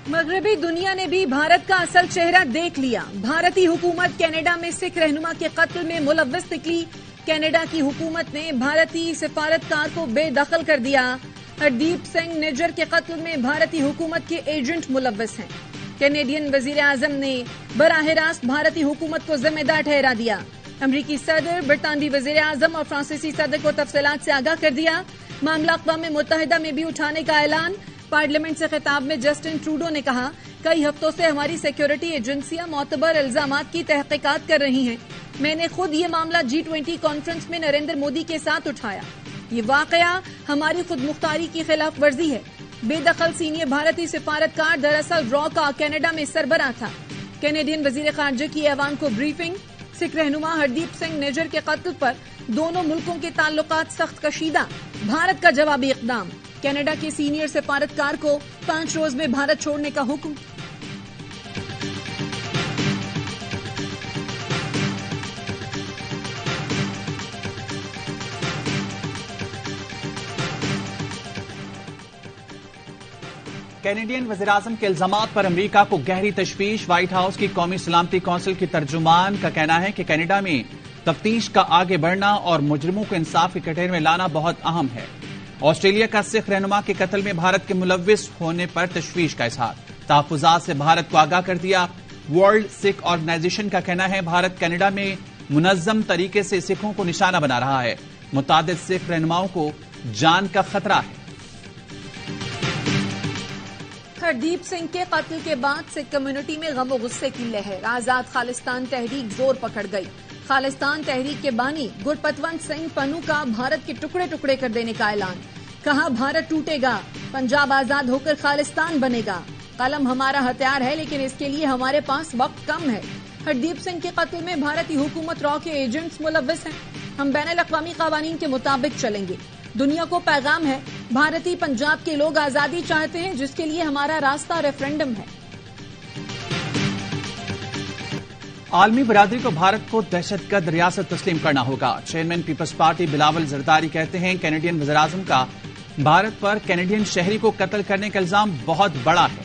مغربی دنیا نے بھی بھارت کا اصل چہرہ دیکھ لیا. بھارتی حکومت کینیڈا میں سکھ رہنما کے قتل میں ملوث نکلی. کینیڈا کی حکومت نے بھارتی سفارتکار کو بے دخل کر دیا. ہردیپ سنگھ نجر کے قتل میں بھارتی حکومت کے ایجنٹ ملوث ہیں. کینیڈین وزیر اعظم نے براہ راست بھارتی حکومت کو ذمہ دار ٹھہرا دیا. امریکی صدر، برطانوی وزیر اعظم اور فرانسیسی صدر کو تفصیلات سے آگاہ کر دیا. معاملہ اقوام متحدہ میں بھی اٹھانے کا اعلان. پارلیمنٹ سے خطاب میں جسٹن ٹروڈو نے کہا، کئی ہفتوں سے ہماری سیکیورٹی ایجنسیاں معتبر الزامات کی تحقیقات کر رہی ہیں. میں نے خود یہ معاملہ G20 کانفرنس میں نریندر مودی کے ساتھ اٹھایا. یہ واقعہ ہماری خود مختاری کی خلاف ورزی ہے. بے دخل سینئر بھارتی سفارتکار دراصل را کا کینیڈا میں سربراہ تھا. کینیڈین وزیر خارجہ کی ایوان کو بریفنگ. سکھ رہنما ہردیپ سنگھ نجر کے قتل پر دونوں ملکوں کے تعلقات سخت کشیدہ. بھارت کا جوابی اقدام. کینیڈا کے سینئر سفارتکار کو 5 روز میں بھارت چھوڑنے کا حکم. کینیڈین وزیراعظم کے الزامات پر امریکہ کو گہری تشویش. وائٹ ہاؤس کی قومی سلامتی کونسل کی ترجمان کا کہنا ہے کہ کینیڈا میں تفتیش کا آگے بڑھنا اور مجرموں کو انصاف کے کٹہرے میں لانا بہت اہم ہے. آسٹریلیا کا سکھ رہنما کے قتل میں بھارت کے ملوث ہونے پر تشویش کا اظہار. تحفظات سے بھارت کو آگاہ کر دیا. ورلڈ سکھ آرگنائزیشن کا کہنا ہے بھارت کینیڈا میں منظم طریقے سے سکھوں کو نشانہ بنا رہا ہے. متعدد سکھ رہنماؤں کو جان کا خطرہ ہے. ہردیپ سنگھ کے قتل کے بعد سکھ کمیونٹی میں غم و غصے کی لہر. آزاد خالستان تحریک زور پکڑ گئی. خالستان تحریک کے بانی گرپتونت سنگھ پنو کا بھارت کے ٹکڑے ٹکڑے کر دینے کا اعلان. کہا، بھارت ٹوٹے گا، پنجاب آزاد ہو کر خالستان بنے گا. قلم ہمارا ہتھیار ہے لیکن اس کے لیے ہمارے پاس وقت کم ہے. ہردیپ سنگھ کے قتل میں بھارتی حکومت را کے ایجنٹس ملوث ہیں. ہم بین الاقوامی قوانین کے مطابق چلیں گے. دنیا کو پیغام ہے، بھارتی پنجاب کے لوگ آزادی چاہتے ہیں جس کے لیے ہمارا راستہ ریفرنڈم ہے. عالمی برادری کو بھارت کو دہشت گرد ریاست تسلیم کرنا ہوگا. چیئرمین پیپلز پارٹی بلاول زرداری کہتے ہیں کینیڈین وزیراعظم کا بھارت پر کینیڈین شہری کو قتل کرنے کا الزام بہت بڑا ہے.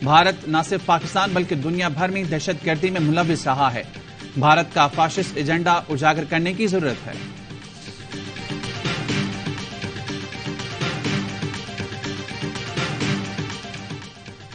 بھارت نہ صرف پاکستان بلکہ دنیا بھر میں دہشت گردی میں ملوث رہا ہے. بھارت کا فاشسٹ ایجنڈا اجاگر کرنے کی ضرورت ہے.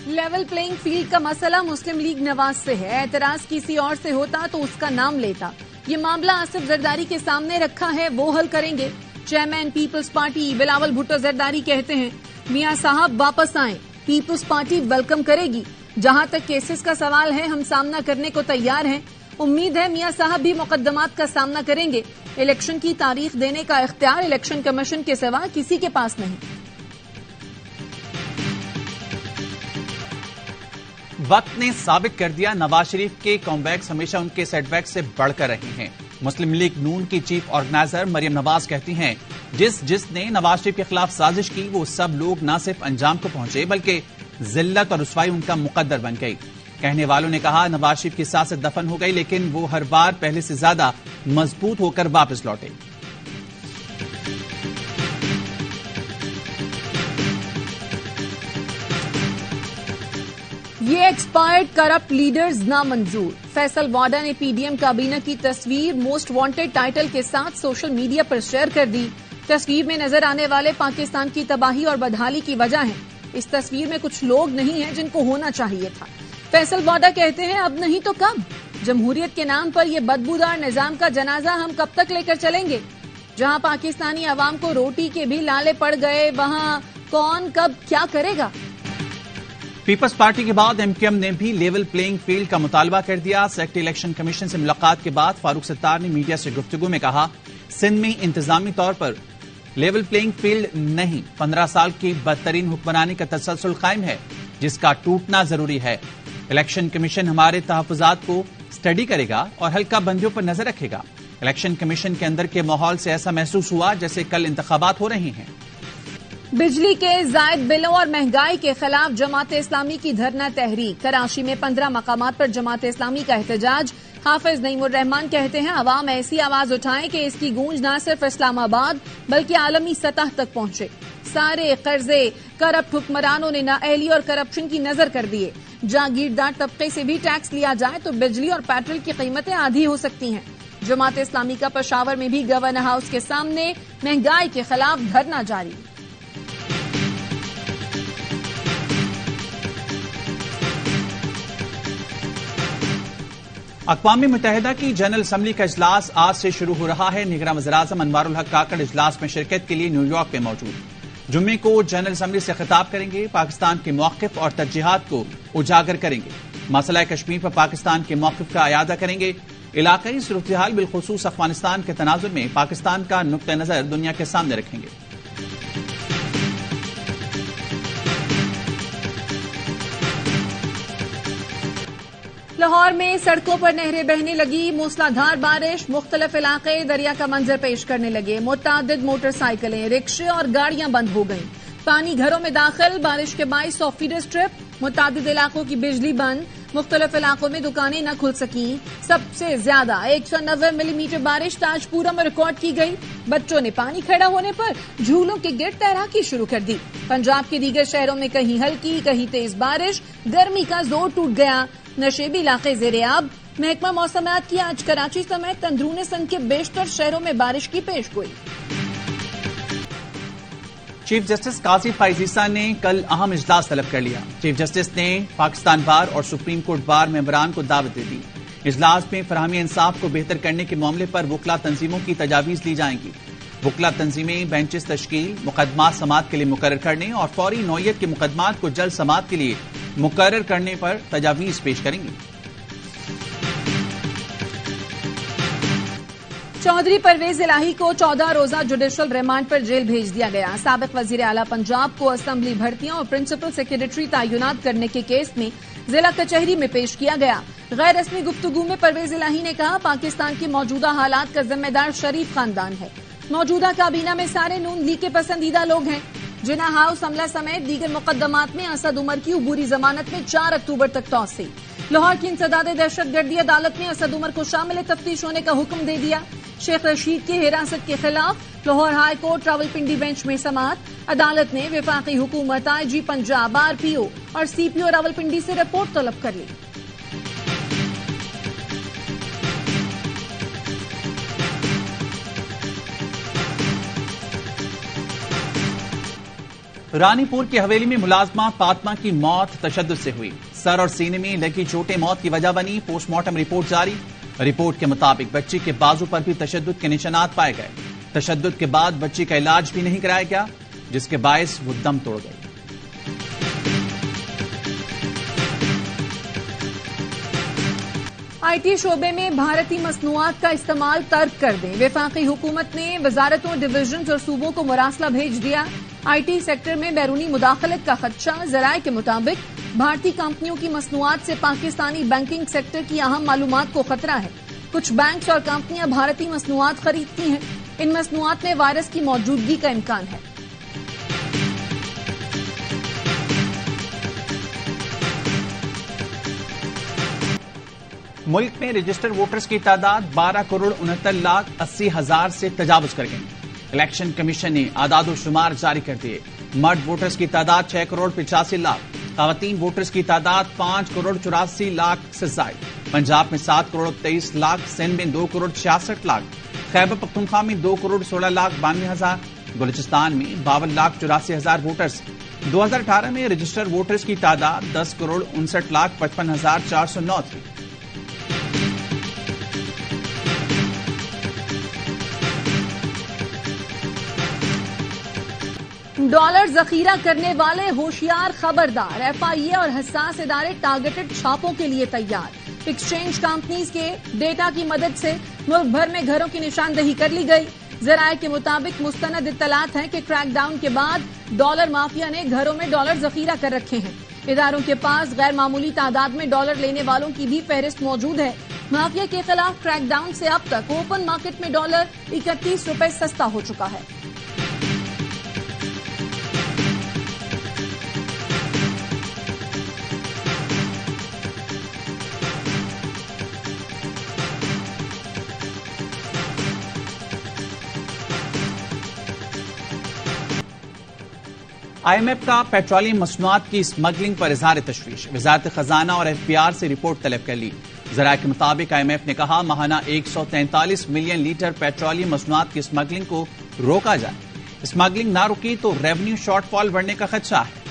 لیول پلینگ فیلڈ کا مسئلہ مسلم لیگ نواز سے ہے. اعتراض کسی اور سے ہوتا تو اس کا نام لیتا. یہ معاملہ آصف زرداری کے سامنے رکھا ہے، وہ حل کریں گے. چیئرمین پیپلز پارٹی بلاول بھٹو زرداری کہتے ہیں میاں صاحب واپس آئیں، پیپلز پارٹی ویلکم کرے گی. جہاں تک کیسز کا سوال ہے ہم سامنا کرنے کو تیار ہیں. امید ہے میاں صاحب بھی مقدمات کا سامنا کریں گے. الیکشن کی تاریخ دینے کا اختیار الیکشن کمیشن کے سوا کسی کے پاس نہیں. وقت نے ثابت کر دیا نواز شریف کے کم بیکس ہمیشہ ان کے سیٹ بیک سے بڑھ کر رہے ہیں. مسلم لیگ نون کی چیف آرگنائزر مریم نواز کہتی ہیں جس نے نواز شریف کے خلاف سازش کی وہ سب لوگ نہ صرف انجام کو پہنچے بلکہ ذلت اور رسوائی ان کا مقدر بن گئی. کہنے والوں نے کہا نواز شریف کی سیاست دفن ہو گئی لیکن وہ ہر بار پہلے سے زیادہ مضبوط ہو کر واپس لوٹے. یہ ایکسپائرڈ کرپٹ لیڈرز نامنظور. فیصل واڈا نے پی ڈی ایم کابینہ کی تصویر موسٹ وانٹڈ ٹائٹل کے ساتھ سوشل میڈیا پر شیئر کر دی. تصویر میں نظر آنے والے پاکستان کی تباہی اور بدحالی کی وجہ ہیں. اس تصویر میں کچھ لوگ نہیں ہیں جن کو ہونا چاہیے تھا. فیصل واڈا کہتے ہیں اب نہیں تو کب؟ جمہوریت کے نام پر یہ بدبودار نظام کا جنازہ ہم کب تک لے کر چلیں گے؟ جہاں پاکستانی عوام کو روٹی کے بھی لالے پڑ گئے وہاں کون کب کیا کرے گا؟ پیپلز پارٹی کے بعد ایم کیو ایم نے بھی لیول پلینگ فیلڈ کا مطالبہ کر دیا. سیکٹری الیکشن کمیشن سے ملاقات کے بعد فاروق ستار نے میڈیا سے گفتگو میں کہا سندھ میں انتظامی طور پر لیول پلینگ فیلڈ نہیں، 15 سال کی بدترین حکمرانی کا تسلسل قائم ہے جس کا ٹوٹنا ضروری ہے. الیکشن کمیشن ہمارے تحفظات کو اسٹڈی کرے گا اور حلقہ بندیوں پر نظر رکھے گا. الیکشن کمیشن کے اندر کے ماحول سے ایسا محسوس ہوا جیسے کل انتخابات ہو رہے ہیں. بجلی کے زائد بلوں اور مہنگائی کے خلاف جماعت اسلامی کی دھرنا تحریک. کراچی میں 15 مقامات پر جماعت اسلامی کا احتجاج. حافظ نعیم الرحمان کہتے ہیں عوام ایسی آواز اٹھائیں کہ اس کی گونج نہ صرف اسلام آباد بلکہ عالمی سطح تک پہنچے. سارے قرضے کرپٹ حکمرانوں نے نااہلی اور کرپشن کی نظر کر دیے. جاگیردار طبقے سے بھی ٹیکس لیا جائے تو بجلی اور پیٹرول کی قیمتیں آدھی ہو سکتی ہیں. جماعت اسلامی کا پشاور میں بھی گورنر ہاؤس کے سامنے مہنگائی کے خلاف دھرنا جاری. اقوام متحدہ کی جنرل اسمبلی کا اجلاس آج سے شروع ہو رہا ہے. نگراں وزیراعظم انوار الحق کاکڑ اجلاس میں شرکت کے لیے نیو یارک میں موجود. جمعے کو جنرل اسمبلی سے خطاب کریں گے. پاکستان کے موقف اور ترجیحات کو اجاگر کریں گے. مسئلہ کشمیر پر پاکستان کے موقف کا اعادہ کریں گے. علاقائی صورتحال بالخصوص افغانستان کے تناظر میں پاکستان کا نقطہ نظر دنیا کے سامنے رکھیں گے. لاہور میں سڑکوں پر نہریں بہنے لگی. موسلادھار بارش مختلف علاقے دریا کا منظر پیش کرنے لگے. متعدد موٹر سائیکلیں، رکشے اور گاڑیاں بند ہو گئیں. پانی گھروں میں داخل. بارش کے باعث 100 فیڈر اسٹرپ. متعدد علاقوں کی بجلی بند. مختلف علاقوں میں دکانیں نہ کھل سکیں. سب سے زیادہ 190 ملی میٹر بارش تاج پورہ میں ریکارڈ کی گئی. بچوں نے پانی کھڑا ہونے پر جھولوں کے گرد تیراکی شروع کر دی. پنجاب کے دیگر شہروں میں کہیں ہلکی کہیں تیز بارش. گرمی کا زور ٹوٹ گیا. نشیبی علاقے زیر آب. محکمہ موسمیات کی آج کراچی سمیت اندرون سندھ کے بیشتر شہروں میں بارش کی پیش گوئی. چیف جسٹس قاضی فائز عیسیٰ نے کل اہم اجلاس طلب کر لیا. چیف جسٹس نے پاکستان بار اور سپریم کورٹ بار ممبران کو دعوت دے دی. اجلاس میں فراہمی انصاف کو بہتر کرنے کے معاملے پر وکلا تنظیموں کی تجاویز لی جائیں گی. وکلا تنظیمیں بینچز تشکیل، مقدمات سماعت کے لیے مقرر کرنے اور فوری نوعیت کے مقدمات کو جلد سماعت کے لیے مقرر کرنے پر تجاویز پیش کریں گی. چودھری پرویز الہی کو 14 روزہ جوڈیشل ریمانڈ پر جیل بھیج دیا گیا. سابق وزیر اعلی پنجاب کو اسمبلی بھرتیاں اور پرنسپل سیکریٹری تعینات کرنے کے کیس میں ضلع کچہری میں پیش کیا گیا. غیر رسمی گفتگو میں پرویز الہی نے کہا پاکستان کی موجودہ حالات کا ذمہ دار شریف خاندان ہے. موجودہ کابینہ میں سارے نون لیگ کے پسندیدہ لوگ ہیں. جناح ہاؤس حملہ سمیت دیگر مقدمات میں اسد عمر کی عبوری ضمانت میں 4 اکتوبر تک توسیع. لاہور کی انسداد دہشت گردی عدالت نے اسد عمر کو شامل تفتیش ہونے کا حکم دے دیا. شیخ رشید کی حراست کے خلاف Lahore high court Rawalpindi bench میں سماعت. عدالت نے وفاقی حکومت، آئی جی پنجاب، آر پی او اور سی پی او راولپنڈی سے رپورٹ طلب کر لی. رانی پور کی حویلی میں ملازمہ فاطمہ کی موت تشدد سے ہوئی. سر اور سینے میں لگی چوٹیں موت کی وجہ بنی. پوسٹ مارٹم رپورٹ جاری. رپورٹ کے مطابق بچی کے بازو پر بھی تشدد کے نشانات پائے گئے. تشدد کے بعد بچی کا علاج بھی نہیں کرایا گیا جس کے باعث وہ دم توڑ گئی. آئی ٹی شعبے میں بھارتی مصنوعات کا استعمال ترک کر دیں. وفاقی حکومت نے وزارتوں، ڈویژنز اور صوبوں کو مراسلہ بھیج دیا. آئی ٹی سیکٹر میں بیرونی مداخلت کا خدشہ. ذرائع کے مطابق بھارتی کمپنیوں کی مصنوعات سے پاکستانی بینکنگ سیکٹر کی اہم معلومات کو خطرہ ہے. کچھ بینکس اور کمپنیاں بھارتی مصنوعات خریدتی ہیں. ان مصنوعات میں وائرس کی موجودگی کا امکان ہے. ملک میں رجسٹر ووٹرز کی تعداد 12,69,80,000 سے تجاوز کر گئی. الیکشن کمیشن نے اعداد و شمار جاری کر دیے. مرد ووٹرز کی تعداد 6,85,00,000. خواتین ووٹرز کی تعداد 5,84,00,000 سے زائد. پنجاب میں 7,23,00,000. سندھ میں 2,66,00,000. خیبر پختونخوا میں 2,16,92,000. بلوچستان میں 52,84,000 ووٹرز. 2018 میں رجسٹر ووٹرز کی تعداد 10,59,55,409 تھی. ڈالر ذخیرہ کرنے والے ہوشیار خبردار. ایف آئی اے اور حساس ادارے ٹارگیٹڈ چھاپوں کے لیے تیار. ایکسچینج کمپنیز کے ڈیٹا کی مدد سے ملک بھر میں گھروں کی نشاندہی کر لی گئی. ذرائع کے مطابق مستند اطلاعات ہیں کہ کریک ڈاؤن کے بعد ڈالر مافیا نے گھروں میں ڈالر ذخیرہ کر رکھے ہیں. اداروں کے پاس غیر معمولی تعداد میں ڈالر لینے والوں کی بھی فہرست موجود ہے. مافیا کے خلاف کریک ڈاؤن سے اب تک اوپن مارکیٹ میں ڈالر 31 روپے سستا ہو چکا ہے. IMF کا پیٹرولیم مصنوعات کی اسمگلنگ پر اظہار تشویش، وزارت خزانہ اور FBR سے رپورٹ طلب کر لی۔ ذرائع کے مطابق IMF نے کہا ماہانہ 143 ملین لیٹر پیٹرولیم مصنوعات کی اسمگلنگ کو روکا جائے۔ اسمگلنگ نہ رکی تو ریونیو شارٹ فال بڑھنے کا خدشہ ہے۔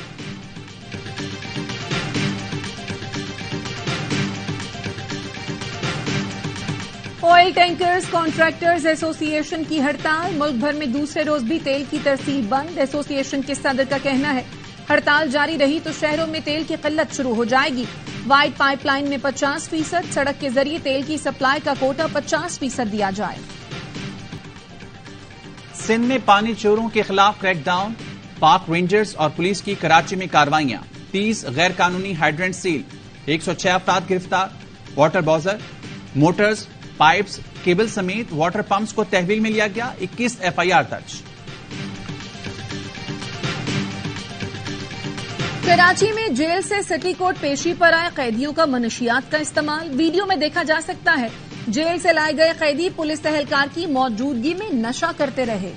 آئل ٹینکرز کانٹریکٹرز ایسوسی ایشن کی ہڑتال، ملک بھر میں دوسرے روز بھی تیل کی ترسیل بند۔ ایسوسی ایشن کے صدر کا کہنا ہے ہڑتال جاری رہی تو شہروں میں تیل کی قلت شروع ہو جائے گی۔ وائٹ پائپ لائن میں 50%، سڑک کے ذریعے تیل کی سپلائی کا کوٹا 50% دیا جائے۔ سندھ میں پانی چوروں کے خلاف کریک ڈاؤن، پاک رینجرز اور پولیس کی کراچی میں کاروائیاں، 30 غیر قانونی ہائیڈرنٹ سیل، 106 افراد گرفتار۔ Water Bowser, Motors, pipes, cable سمیت واٹر پمپس کو تحویل میں لیا گیا، 21 FIR درج۔ کراچی میں جیل سے سٹی کورٹ پیشی پر آئے قیدیوں کا منشیات کا استعمال، ویڈیو میں دیکھا جا سکتا ہے جیل سے لائے گئے قیدی پولیس اہلکار کی موجودگی میں نشہ کرتے رہے۔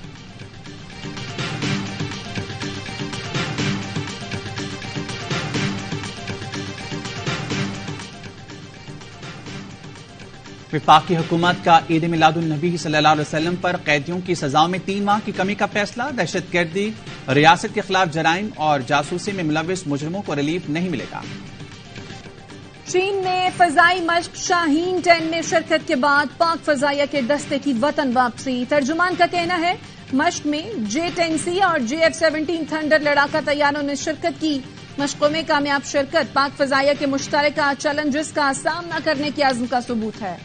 وفاقی حکومت کا عید میلاد النبی صلی اللہ علیہ وسلم پر قیدیوں کی سزاؤں میں 3 ماہ کی کمی کا فیصلہ، دہشت گردی، ریاست کے خلاف جرائم اور جاسوسی میں ملوث مجرموں کو ریلیف نہیں ملے گا۔ چین نے فضائی مشق شاہین 10 میں شرکت کے بعد پاک فضائیہ کے دستے کی وطن واپسی۔ ترجمان کا کہنا ہے مشق میں J-10C اور JF-17 تھنڈر لڑاکا طیاروں نے شرکت کی۔ مشقوں میں کامیاب شرکت پاک فضائیہ کے مشترکہ چیلنجز کا سامنا کرنے کے عزم کا ثبوت ہے۔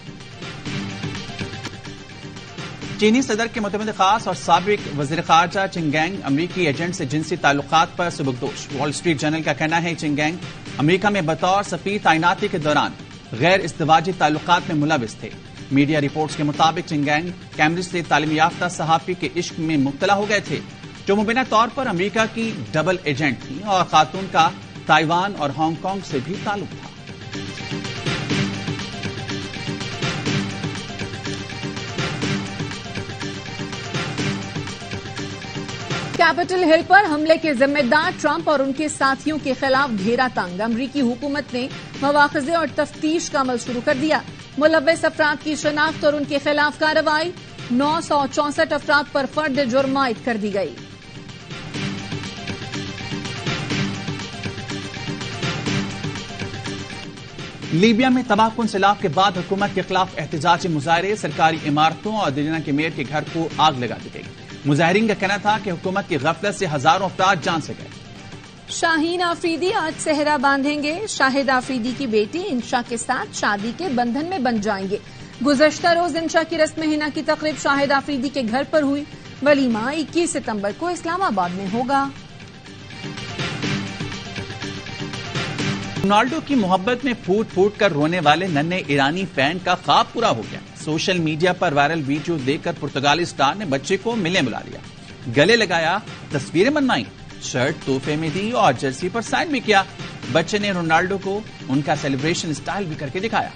چینی صدر کے متمد خاص اور سابق وزیر خارجہ چنگینگ امریکی ایجنٹ سے جنسی تعلقات پر سبکدوش۔ وال اسٹریٹ جرنل کا کہنا ہے چنگینگ امریکہ میں بطور سفیر تعیناتی کے دوران غیر ازدواجی تعلقات میں ملوث تھے۔ میڈیا رپورٹس کے مطابق چنگینگ کیمبرج سے تعلیم یافتہ صحافی کے عشق میں مبتلا ہو گئے تھے جو مبینہ طور پر امریکہ کی ڈبل ایجنٹ تھی، اور خاتون کا تائیوان اور ہانگ کانگ سے بھی تعلق تھا۔ کیپٹل ہل پر حملے کے ذمہ دار ٹرمپ اور ان کے ساتھیوں کے خلاف گھیرا تنگ، امریکی حکومت نے مواخذے اور تفتیش کا عمل شروع کر دیا۔ ملوث افراد کی شناخت اور ان کے خلاف کارروائی، 964 افراد پر فرد جرم عائد کر دی گئی۔ لیبیا میں تباہ کن سیلاب کے بعد حکومت کے خلاف احتجاجی مظاہرے، سرکاری عمارتوں اور دینا کے میئر کے گھر کو آگ لگا دی گئی۔ مظاہرین کا کہنا تھا کہ حکومت کی غفلت سے ہزاروں افراد جان سے گئے۔ شاہین آفریدی آج صحرا باندھیں گے، شاہد آفریدی کی بیٹی انشا کے ساتھ شادی کے بندھن میں بن جائیں گے۔ گزشتہ روز انشا کی رسم حنا کی تقریب شاہد آفریدی کے گھر پر ہوئی، ولیمہ 21 ستمبر کو اسلام آباد میں ہوگا۔ رونالڈو کی محبت میں پھوٹ پھوٹ کر رونے والے ننھے ایرانی فین کا خواب پورا ہو گیا۔ سوشل میڈیا پر وائرل ویڈیو دیکھ کر پرتگالی سٹار نے بچے کو ملنے بلا لیا، گلے لگایا، تصویریں بنوائیں، شرٹ تحفے میں دی اور جرسی پر سائن بھی کیا۔ بچے نے رونالڈو کو ان کا سیلیبریشن سٹائل بھی کر کے دکھایا۔